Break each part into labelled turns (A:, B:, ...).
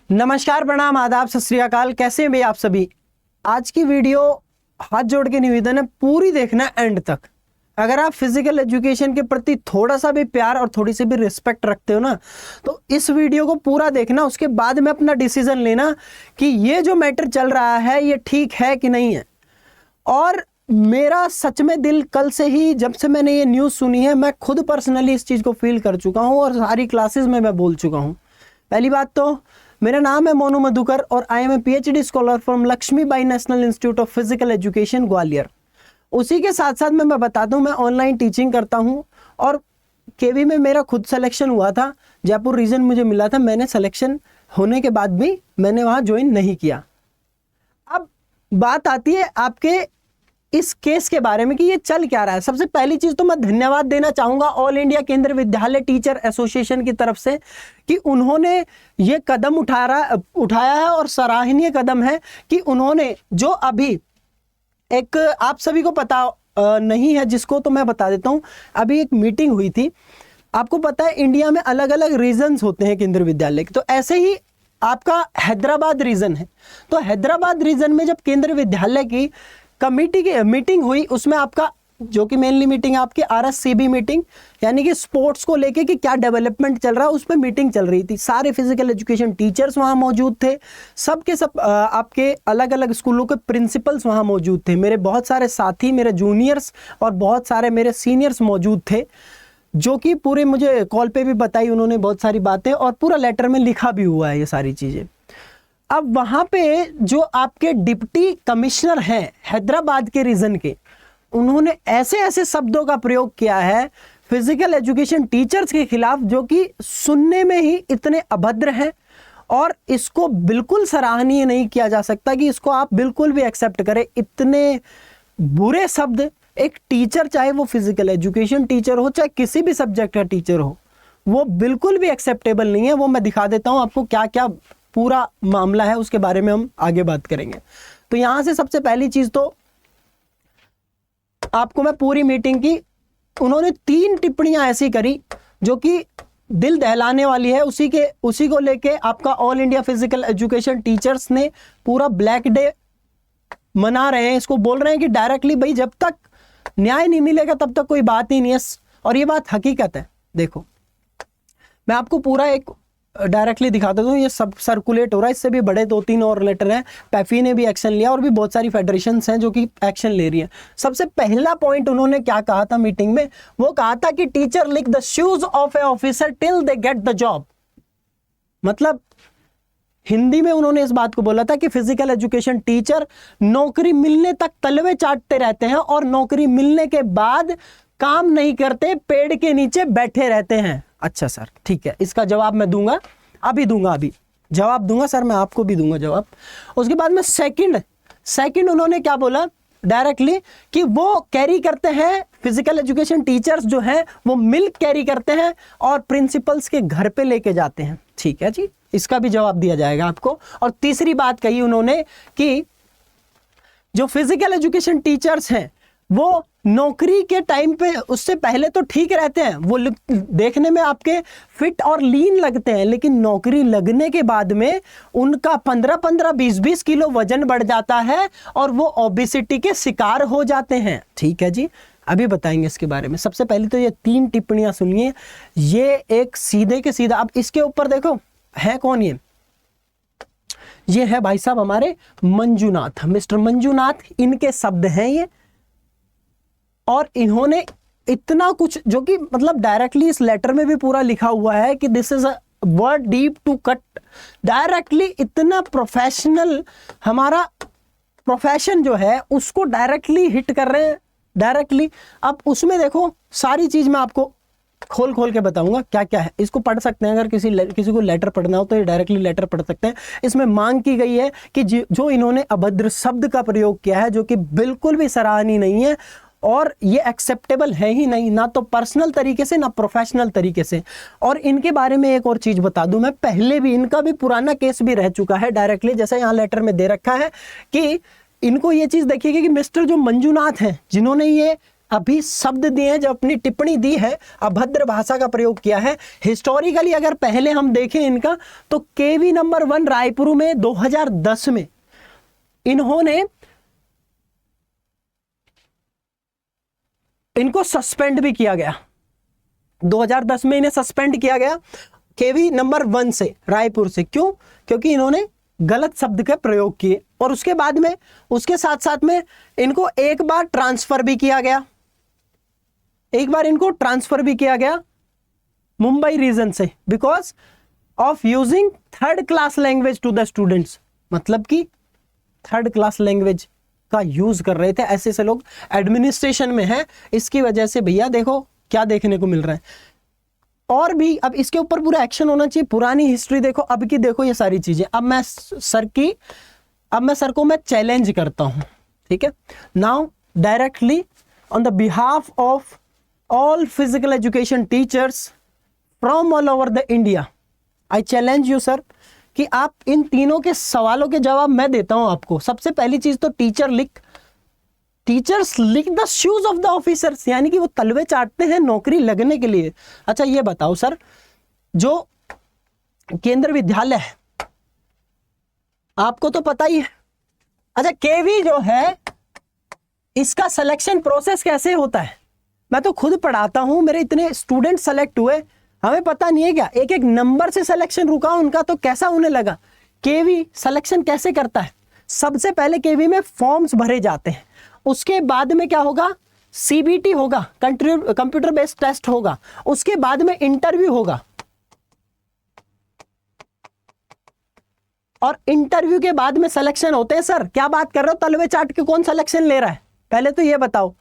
A: नमस्कार, प्रणाम, आदाब, सत श्री अकाल। कैसे हैं भाई आप सभी। आज की वीडियो हाथ जोड़ के निवेदन है, पूरी देखना एंड तक। अगर आप फिजिकल एजुकेशन के प्रति थोड़ा सा भी प्यार और थोड़ी सी भी रिस्पेक्ट रखते हो ना, तो इस वीडियो को पूरा देखना। उसके बाद में अपना डिसीजन लेना कि ये जो मैटर चल रहा है ये ठीक है कि नहीं है। और मेरा सच में दिल कल से ही, जब से मैंने ये न्यूज़ सुनी है, मैं खुद पर्सनली इस चीज़ को फील कर चुका हूँ और सारी क्लासेस में मैं बोल चुका हूँ। पहली बात तो मेरा नाम है मोनू मधुकर और I am a PhD scholar from Lakshmibai national institute of physical education Gwalior. उसी के साथ साथ मैं बता दूं, मैं ऑनलाइन टीचिंग करता हूं और केवी में मेरा खुद सिलेक्शन हुआ था। जयपुर रीजन मुझे मिला था, मैंने सिलेक्शन होने के बाद भी मैंने वहां ज्वाइन नहीं किया। अब बात आती है आपके इस केस के बारे में कि ये चल क्या रहा है। सबसे पहली चीज तो मैं धन्यवाद देना चाहूंगा ऑल इंडिया केंद्रीय विद्यालय टीचर एसोसिएशन की तरफ से कि उन्होंने ये कदम उठाया है और सराहनीय कदम है कि उन्होंने जो अभी एक, आप सभी को पता नहीं है जिसको, तो मैं बता देता हूं। अभी एक मीटिंग हुई थी। आपको पता है इंडिया में अलग अलग रीजन्स होते हैं केंद्रीय विद्यालय के, तो ऐसे ही आपका हैदराबाद रीजन है। तो हैदराबाद रीजन में जब केंद्रीय विद्यालय की कमेटी की मीटिंग हुई, उसमें आपका जो कि मेनली मीटिंग आपकी RSCB मीटिंग, यानी कि स्पोर्ट्स को लेके कि क्या डेवलपमेंट चल रहा है, उस पर मीटिंग चल रही थी। सारे फिजिकल एजुकेशन टीचर्स वहां मौजूद थे, सबके सब आपके अलग अलग स्कूलों के प्रिंसिपल्स वहां मौजूद थे। मेरे बहुत सारे साथी, मेरे जूनियर्स और बहुत सारे मेरे सीनियर्स मौजूद थे, जो कि पूरे मुझे कॉल पे भी बताई उन्होंने बहुत सारी बातें, और पूरा लेटर में लिखा भी हुआ है ये सारी चीज़ें। अब वहां पे जो आपके डिप्टी कमिश्नर हैं हैदराबाद के रीजन के, उन्होंने ऐसे ऐसे शब्दों का प्रयोग किया है फिजिकल एजुकेशन टीचर्स के खिलाफ, जो कि सुनने में ही इतने अभद्र हैं और इसको बिल्कुल सराहनीय नहीं किया जा सकता कि इसको आप बिल्कुल भी एक्सेप्ट करें। इतने बुरे शब्द एक टीचर, चाहे वो फिजिकल एजुकेशन टीचर हो चाहे किसी भी सब्जेक्ट का टीचर हो, वो बिल्कुल भी एक्सेप्टेबल नहीं है। वो मैं दिखा देता हूं आपको क्या क्या पूरा मामला है, उसके बारे में हम आगे बात करेंगे। तो यहां से सबसे पहली चीज तो आपको मैं पूरी मीटिंग की, उन्होंने 3 टिप्पणियां ऐसी करी जो कि दिल दहलाने वाली है। उसी को लेके आपका all India physical education teachers ने पूरा ब्लैक डे मना रहे हैं। इसको बोल रहे हैं कि डायरेक्टली भाई जब तक न्याय नहीं मिलेगा तब तक कोई बात ही नहीं है। और ये बात हकीकत है। देखो, मैं आपको पूरा एक डायरेक्टली दिखा देता हूँ। ये सब सर्कुलेट हो रहा है, इससे भी बड़े 2-3 और लेटर हैं। पैफी ने भी एक्शन लिया और भी बहुत सारी फेडरेशंस हैं जो कि एक्शन ले रही हैं। सबसे पहला पॉइंट उन्होंने क्या कहा था मीटिंग में, वो कहा था कि teacher lick the shoes of a officer till they get the job. मतलब हिंदी में उन्होंने इस बात को बोला था कि फिजिकल एजुकेशन टीचर नौकरी मिलने तक तलवे चाटते रहते हैं और नौकरी मिलने के बाद काम नहीं करते, पेड़ के नीचे बैठे रहते हैं। अच्छा सर, ठीक है, इसका जवाब मैं दूंगा, अभी जवाब दूंगा सर, मैं आपको भी दूंगा जवाब। उसके बाद में सेकंड उन्होंने क्या बोला डायरेक्टली कि वो कैरी करते हैं, फिजिकल एजुकेशन टीचर्स जो हैं वो मिल्क कैरी करते हैं और प्रिंसिपल्स के घर पे लेके जाते हैं। ठीक है जी, इसका भी जवाब दिया जाएगा आपको। और तीसरी बात कही उन्होंने कि जो फिजिकल एजुकेशन टीचर्स हैं वो नौकरी के टाइम पे, उससे पहले तो ठीक रहते हैं, वो देखने में आपके फिट और लीन लगते हैं, लेकिन नौकरी लगने के बाद में उनका 15-15, 20-20 किलो वजन बढ़ जाता है और वो ओबेसिटी के शिकार हो जाते हैं। ठीक है जी, अभी बताएंगे इसके बारे में। सबसे पहले तो ये 3 टिप्पणियां सुनिए, ये एक सीधे के सीधा। अब इसके ऊपर देखो है कौन, ये है भाई साहब हमारे मंजूनाथ, मिस्टर मंजूनाथ, इनके शब्द हैं ये। और इन्होंने इतना कुछ, जो कि मतलब डायरेक्टली इस लेटर में भी पूरा लिखा हुआ है कि this is a word deep to cut, directly इतना प्रोफेशनल, हमारा प्रोफेशन जो है उसको डायरेक्टली हिट कर रहे हैं, डायरेक्टली। अब उसमें देखो सारी चीज मैं आपको खोल के बताऊंगा क्या क्या है। इसको पढ़ सकते हैं, अगर किसी को लेटर पढ़ना हो तो ये डायरेक्टली लेटर पढ़ सकते हैं। इसमें मांग की गई है कि जो इन्होंने अभद्र शब्द का प्रयोग किया है, जो कि बिल्कुल भी सराहनीय नहीं है और ये एक्सेप्टेबल है ही नहीं, ना तो पर्सनल तरीके से ना प्रोफेशनल तरीके से। और इनके बारे में एक और चीज बता दूं, मैं पहले भी, इनका भी पुराना केस भी रह चुका है डायरेक्टली, जैसे यहाँ लेटर में दे रखा है कि इनको ये चीज देखिएगा कि मिस्टर जो मंजूनाथ हैं, जिन्होंने ये अभी शब्द दिए हैं, जो अपनी टिप्पणी दी है, अभद्र भाषा का प्रयोग किया है। हिस्टोरिकली अगर पहले हम देखें इनका, तो केवी नंबर 1 रायपुर में 2010 में इनको सस्पेंड भी किया गया। 2010 में इन्हें सस्पेंड किया गया केवी नंबर 1 से, रायपुर से। क्यों? क्योंकि इन्होंने गलत शब्द के प्रयोग किए। और उसके बाद में, उसके साथ साथ में इनको एक बार ट्रांसफर भी किया गया, मुंबई रीजन से, because of using third class language to the students. मतलब कि थर्ड क्लास लैंग्वेज का यूज कर रहे थे, ऐसे से लोग एडमिनिस्ट्रेशन में हैं, इसकी वजह से भैया देखो क्या देखने को मिल रहा है। और भी अब इसके ऊपर पूरा एक्शन होना चाहिए। पुरानी हिस्ट्री देखो, अब की देखो, ये सारी चीजें। अब मैं सर को मैं चैलेंज करता हूं, ठीक है। Now directly on the behalf of all physical education teachers from all over the India, I challenge you sir कि आप इन तीनों के सवालों के जवाब मैं देता हूं आपको। सबसे पहली चीज तो teachers lick the shoes of the officers, यानी कि वो तलवे चाटते हैं नौकरी लगने के लिए। अच्छा ये बताओ सर, जो केंद्र विद्यालय है आपको तो पता ही है। अच्छा केवी जो है, इसका सिलेक्शन प्रोसेस कैसे होता है? मैं तो खुद पढ़ाता हूं, मेरे इतने स्टूडेंट सेलेक्ट हुए, हमें पता नहीं है क्या? एक एक नंबर से सिलेक्शन रुका उनका, तो कैसा उन्हें लगा? केवी सिलेक्शन कैसे करता है? सबसे पहले केवी में फॉर्म्स भरे जाते हैं, उसके बाद में क्या होगा? सीबीटी होगा, कंप्यूटर बेस्ड टेस्ट होगा, उसके बाद में इंटरव्यू होगा, और इंटरव्यू के बाद में सिलेक्शन होते हैं। सर क्या बात कर रहे हो, तलवे चाट के कौन सिलेक्शन ले रहा है? पहले तो ये बताओ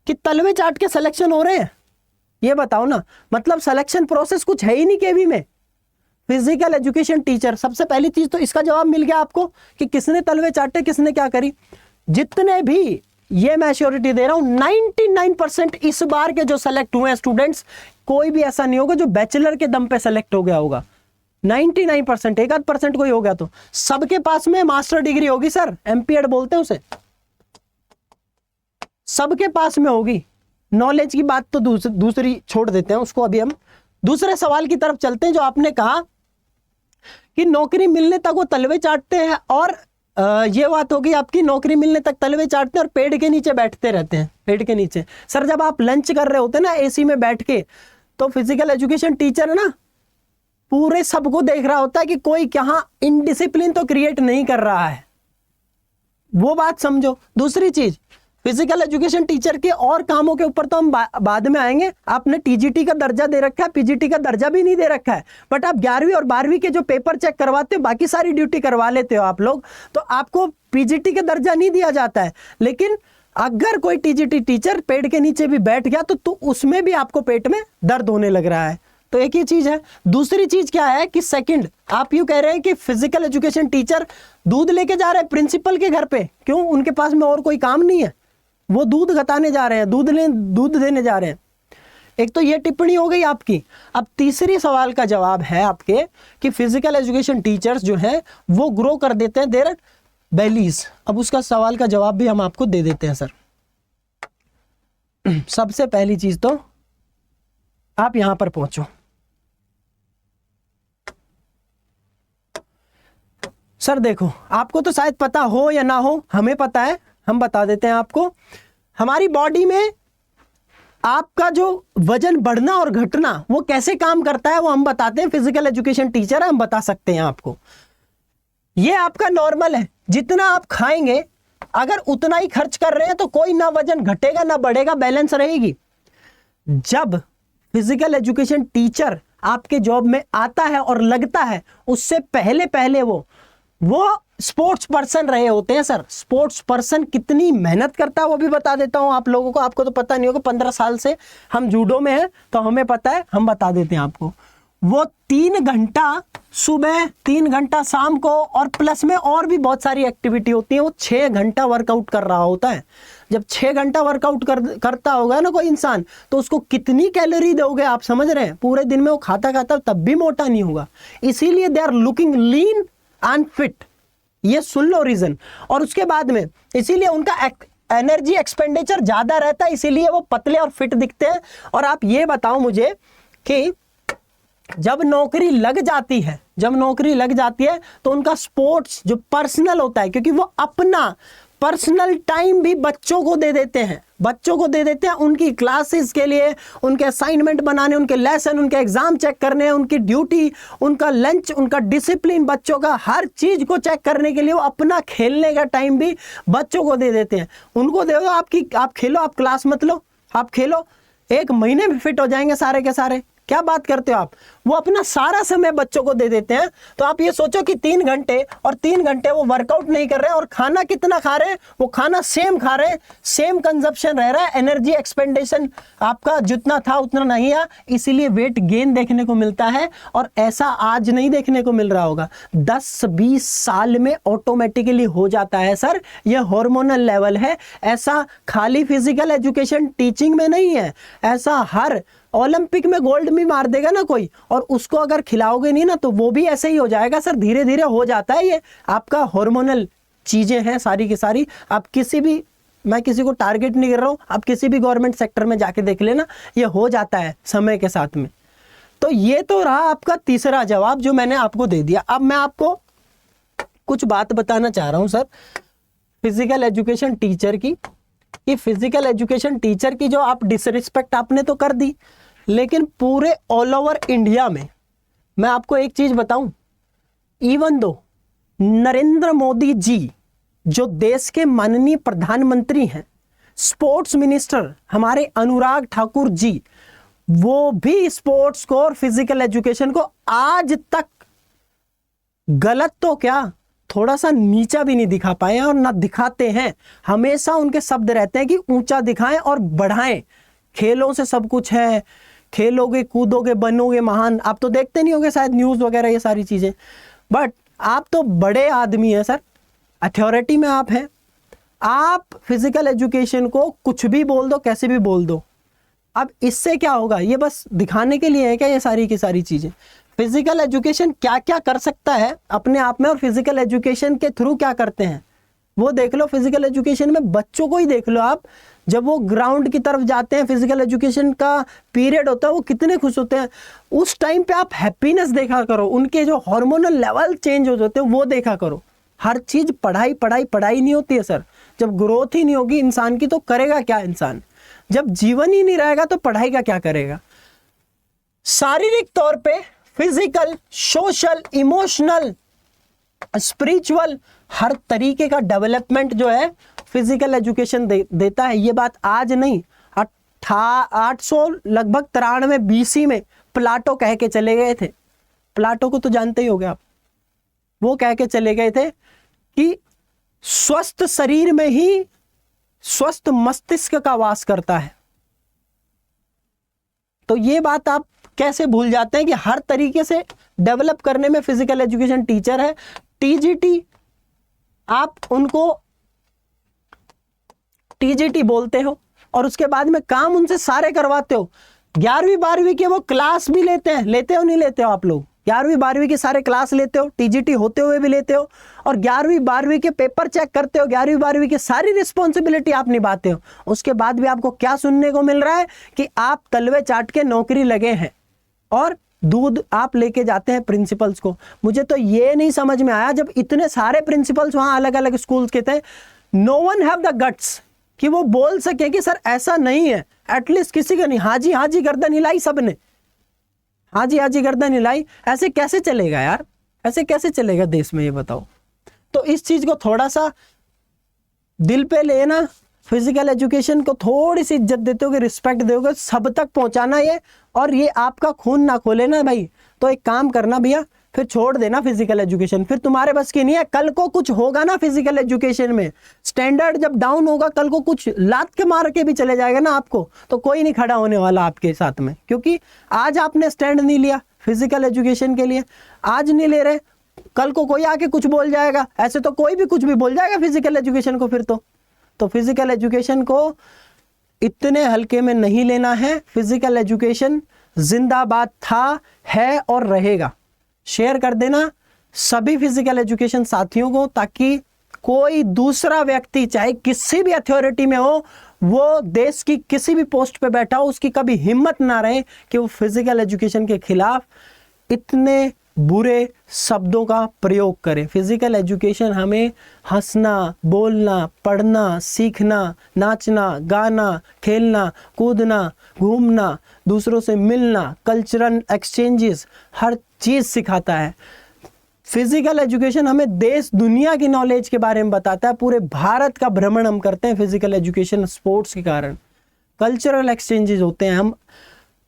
A: कि तलवे चाट के सिलेक्शन हो रहे हैं, ये बताओ ना। मतलब सिलेक्शन प्रोसेस कुछ है ही नहीं केवी में। फिजिकल एजुकेशन टीचर, सबसे पहली चीज तो इसका जवाब मिल गया आपको कि किसने तलवे चाटे, किसने क्या करी। जितने भी, ये मैं श्योरिटी दे रहा हूं, 99% इस बार के जो सेलेक्ट हुए हैं स्टूडेंट्स, कोई भी ऐसा नहीं होगा जो बैचलर के दम पे सेलेक्ट हो गया होगा। 99%, 1% कोई हो गया तो सबके पास में मास्टर डिग्री होगी सर, एमपीएड बोलते हैं उसे, सबके पास में होगी। नॉलेज की बात तो दूसरी छोड़ देते हैं उसको। अभी हम दूसरे सवाल की तरफ चलते हैं, जो आपने कहा कि नौकरी मिलने तक वो तलवे चाटते हैं, और ये बात होगी आपकी, नौकरी मिलने तक तलवे चाटते हैं और पेड़ के नीचे बैठते रहते हैं। पेड़ के नीचे सर, जब आप लंच कर रहे होते हैं ना एसी में बैठ के, तो फिजिकल एजुकेशन टीचर है ना, पूरे सबको देख रहा होता है कि कोई कहां इनडिसिप्लिन तो क्रिएट नहीं कर रहा है, वो बात समझो। दूसरी चीज, फिजिकल एजुकेशन टीचर के और कामों के ऊपर तो हम बाद में आएंगे। आपने टीजीटी का दर्जा दे रखा है, पीजीटी का दर्जा भी नहीं दे रखा है, बट आप 11वीं और 12वीं के जो पेपर चेक करवाते हो, बाकी सारी ड्यूटी करवा लेते हो आप लोग, तो आपको पीजीटी का दर्जा नहीं दिया जाता है। लेकिन अगर कोई टीजीटी टीचर पेड़ के नीचे भी बैठ गया तो उसमें भी आपको पेट में दर्द होने लग रहा है। तो एक ही चीज है। दूसरी चीज क्या है कि सेकंड, आप यूं कह रहे हैं कि फिजिकल एजुकेशन टीचर दूध लेके जा रहे हैं प्रिंसिपल के घर पे, क्यों? उनके पास में और कोई काम नहीं है, वो दूध घटाने जा रहे हैं, दूध देने जा रहे हैं। एक तो ये टिप्पणी हो गई आपकी। अब तीसरी सवाल का जवाब है आपके कि फिजिकल एजुकेशन टीचर्स जो हैं वो ग्रो कर देते हैं देयर बेलीज। अब उसका सवाल का जवाब भी हम आपको दे देते हैं सर। सबसे पहली चीज तो आप यहां पर पहुंचो सर। देखो, आपको तो शायद पता हो या ना हो, हमें पता है, हम बता देते हैं आपको। हमारी बॉडी में आपका जो वजन बढ़ना और घटना वो कैसे काम करता है वो हम बताते हैं। फिजिकल एजुकेशन टीचर है, हम बता सकते हैं आपको। ये आपका नॉर्मल है, जितना आप खाएंगे अगर उतना ही खर्च कर रहे हैं तो कोई ना वजन घटेगा ना बढ़ेगा, बैलेंस रहेगी। जब फिजिकल एजुकेशन टीचर आपके जॉब में आता है और लगता है, उससे पहले वो स्पोर्ट्स पर्सन रहे होते हैं सर। स्पोर्ट्स पर्सन कितनी मेहनत करता है वो भी बता देता हूं आप लोगों को। आपको तो पता नहीं होगा, 15 साल से हम जूडो में हैं तो हमें पता है, हम बता देते हैं आपको। वो 3 घंटा सुबह, 3 घंटा शाम को, और प्लस में और भी बहुत सारी एक्टिविटी होती है। वो 6 घंटा वर्कआउट कर रहा होता है। जब 6 घंटा वर्कआउट करता होगा ना कोई इंसान, तो उसको कितनी कैलोरी दोगे आप समझ रहे हैं? पूरे दिन में वो खाता तब भी मोटा नहीं होगा। इसीलिए they are looking lean and fit. ये सुन लो रीजन। और उसके बाद में इसीलिए उनका एनर्जी एक्सपेंडिचर ज्यादा रहता है, इसीलिए वो पतले और फिट दिखते हैं। और आप ये बताओ मुझे कि जब नौकरी लग जाती है, तो उनका स्पोर्ट्स जो पर्सनल होता है, क्योंकि वो अपना पर्सनल टाइम भी बच्चों को दे देते हैं उनकी क्लासेस के लिए, उनके असाइनमेंट बनाने, उनके लेसन, उनके एग्जाम चेक करने, उनकी ड्यूटी, उनका लंच, उनका डिसिप्लिन, बच्चों का हर चीज को चेक करने के लिए वो अपना खेलने का टाइम भी बच्चों को दे देते हैं। उनको दे दो आप खेलो, आप क्लास मत लो, आप खेलो, 1 महीने में फिट हो जाएंगे सारे के सारे। क्या बात करते हो आप? वो अपना सारा समय बच्चों को दे देते हैं। तो आप ये सोचो कि 3 घंटे और 3 घंटे वो वर्कआउट नहीं कर रहे हैं, और खाना कितना खा रहे हैं? वो खाना सेम खा रहे हैं, सेम कंजप्शन रह रहा है, एनर्जी एक्सपेंडेशन आपका जितना था उतना नहीं है, इसीलिए वेट गेन देखने को मिलता है। और ऐसा आज नहीं देखने को मिल रहा होगा, 10-20 साल में ऑटोमेटिकली हो जाता है सर, ये हार्मोनल लेवल है। ऐसा खाली फिजिकल एजुकेशन टीचिंग में नहीं है, ऐसा हर ओलंपिक में गोल्ड भी मार देगा ना कोई, और उसको अगर खिलाओगे नहीं ना तो वो भी ऐसे ही हो जाएगा सर। धीरे धीरे हो जाता है, ये आपका हार्मोनल चीजें हैं सारी की सारी। आप मैं किसी को टारगेट नहीं कर रहा हूं, आप किसी भी गवर्नमेंट सेक्टर में जाके देख लेना, ये हो जाता है समय के साथ में। तो ये तो रहा आपका तीसरा जवाब जो मैंने आपको दे दिया। अब मैं आपको कुछ बात बताना चाह रहा हूं सर फिजिकल एजुकेशन टीचर की, कि फिजिकल एजुकेशन टीचर की जो आप डिसरिस्पेक्ट आपने तो कर दी, लेकिन पूरे ऑल ओवर इंडिया में मैं आपको एक चीज बताऊं, इवन दो नरेंद्र मोदी जी जो देश के माननीय प्रधानमंत्री हैं, स्पोर्ट्स मिनिस्टर हमारे अनुराग ठाकुर जी, वो भी स्पोर्ट्स को और फिजिकल एजुकेशन को आज तक गलत तो क्या थोड़ा सा नीचा भी नहीं दिखा पाए हैं, और ना दिखाते हैं। हमेशा उनके शब्द रहते हैं कि ऊंचा दिखाएं और बढ़ाएं, खेलों से सब कुछ है, खेलोगे कूदोगे बनोगे महान। आप तो देखते नहीं होगे शायद न्यूज़ वगैरह ये सारी चीज़ें, बट आप तो बड़े आदमी हैं सर, अथॉरिटी में आप हैं, आप फिजिकल एजुकेशन को कुछ भी बोल दो, कैसे भी बोल दो। अब इससे क्या होगा? ये बस दिखाने के लिए है क्या ये सारी की सारी चीज़ें? फिजिकल एजुकेशन क्या क्या कर सकता है अपने आप में, और फिजिकल एजुकेशन के थ्रू क्या करते हैं वो देख लो। फिजिकल एजुकेशन में बच्चों को ही देख लो आप, जब वो ग्राउंड की तरफ जाते हैं, फिजिकल एजुकेशन का पीरियड होता है, वो कितने खुश होते हैं। उस टाइम पे आप हैप्पीनेस देखा करो, उनके जो हार्मोनल लेवल चेंज हो जाते हैं वो देखा करो। हर चीज पढ़ाई पढ़ाई पढ़ाई नहीं होती है सर। जब ग्रोथ ही नहीं होगी इंसान की तो करेगा क्या इंसान? जब जीवन ही नहीं रहेगा तो पढ़ाई का क्या करेगा? शारीरिक तौर पे फिजिकल, सोशल, इमोशनल, स्पिरिचुअल, हर तरीके का डेवलपमेंट जो है फिजिकल एजुकेशन देता है। ये बात आज नहीं, 800 लगभग 93 BC में प्लाटो कह के चले गए थे। प्लाटो को तो जानते ही होंगे आप। वो कह के चले गए थे कि स्वस्थ शरीर में ही स्वस्थ मस्तिष्क का वास करता है। तो ये बात आप कैसे भूल जाते हैं कि हर तरीके से डेवलप करने में फिजिकल एजुकेशन टीचर है। टीजीटी, आप उनको टीजीटी बोलते हो और उसके बाद में काम उनसे सारे करवाते हो। 11वीं 12वीं के वो क्लास भी लेते हो नहीं लेते हो आप लोग? 11वीं 12वीं के सारे क्लास लेते हो, टीजीटी होते हुए भी लेते हो, और 11वीं 12वीं के पेपर चेक करते हो, 11वीं 12वीं की सारी रिस्पॉन्सिबिलिटी आप निभाते हो। उसके बाद भी आपको क्या सुनने को मिल रहा है कि आप तलवे चाट के नौकरी लगे हैं और दूध आप लेके जाते हैं प्रिंसिपल्स को। मुझे तो ये नहीं समझ में आया, जब इतने सारे प्रिंसिपल्स वहां अलग अलग स्कूल्स के थे, no one have the guts कि वो बोल सके कि सर ऐसा नहीं है। एटलीस्ट किसी का नहीं, हाँ जी गर्दन हिलाई सबने, हाँ जी गर्दन हिलाई। ऐसे कैसे चलेगा यार? ऐसे कैसे चलेगा देश में, ये बताओ। तो इस चीज को थोड़ा सा दिल पे लेना, फिजिकल एजुकेशन को थोड़ी सी इज्जत देते हो, रिस्पेक्ट दोगे, सब तक पहुंचाना ये। और ये आपका खून ना खोले ना भाई, तो एक काम करना भैया, फिर छोड़ देना फिजिकल एजुकेशन, फिर तुम्हारे बस की नहीं है। कल को कुछ होगा ना फिजिकल एजुकेशन में, स्टैंडर्ड जब डाउन होगा, कल को कुछ लात के मार के भी चले जाएगा ना आपको, तो कोई नहीं खड़ा होने वाला आपके साथ में, क्योंकि आज आपने स्टैंड नहीं लिया फिजिकल एजुकेशन के लिए, आज नहीं ले रहे, कल को कोई आके कुछ बोल जाएगा। ऐसे तो कोई भी कुछ भी बोल जाएगा फिजिकल एजुकेशन को फिर तो फिजिकल एजुकेशन को इतने हल्के में नहीं लेना है। फिजिकल एजुकेशन जिंदाबाद था, है और रहेगा। शेयर कर देना सभी फिजिकल एजुकेशन साथियों को, ताकि कोई दूसरा व्यक्ति चाहे किसी भी अथॉरिटी में हो, वो देश की किसी भी पोस्ट पे बैठा हो, उसकी कभी हिम्मत ना रहे कि वो फिजिकल एजुकेशन के खिलाफ इतने बुरे शब्दों का प्रयोग करे। फिजिकल एजुकेशन हमें हंसना, बोलना, पढ़ना, सीखना, नाचना, गाना, खेलना, कूदना, घूमना, दूसरों से मिलना, कल्चरल एक्सचेंजेस, हर चीज़ सिखाता है। फिजिकल एजुकेशन हमें देश दुनिया की नॉलेज के बारे में बताता है। पूरे भारत का भ्रमण हम करते हैं फिजिकल एजुकेशन स्पोर्ट्स के कारण। कल्चरल एक्सचेंजेस होते हैं, हम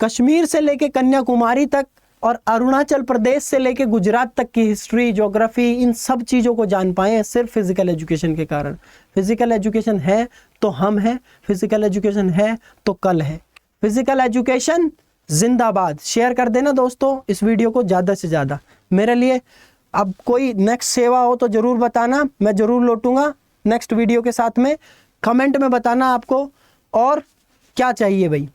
A: कश्मीर से लेके कन्याकुमारी तक और अरुणाचल प्रदेश से लेके गुजरात तक की हिस्ट्री, ज्योग्राफी, इन सब चीज़ों को जान पाए हैं सिर्फ फिजिकल एजुकेशन के कारण। फिजिकल एजुकेशन है तो हम हैं, फिजिकल एजुकेशन है तो कल है। फिजिकल एजुकेशन जिंदाबाद। शेयर कर देना दोस्तों इस वीडियो को ज़्यादा से ज़्यादा। मेरे लिए अब कोई नेक्स्ट सेवा हो तो ज़रूर बताना, मैं ज़रूर लौटूंगा नेक्स्ट वीडियो के साथ में। कमेंट में बताना आपको और क्या चाहिए भाई।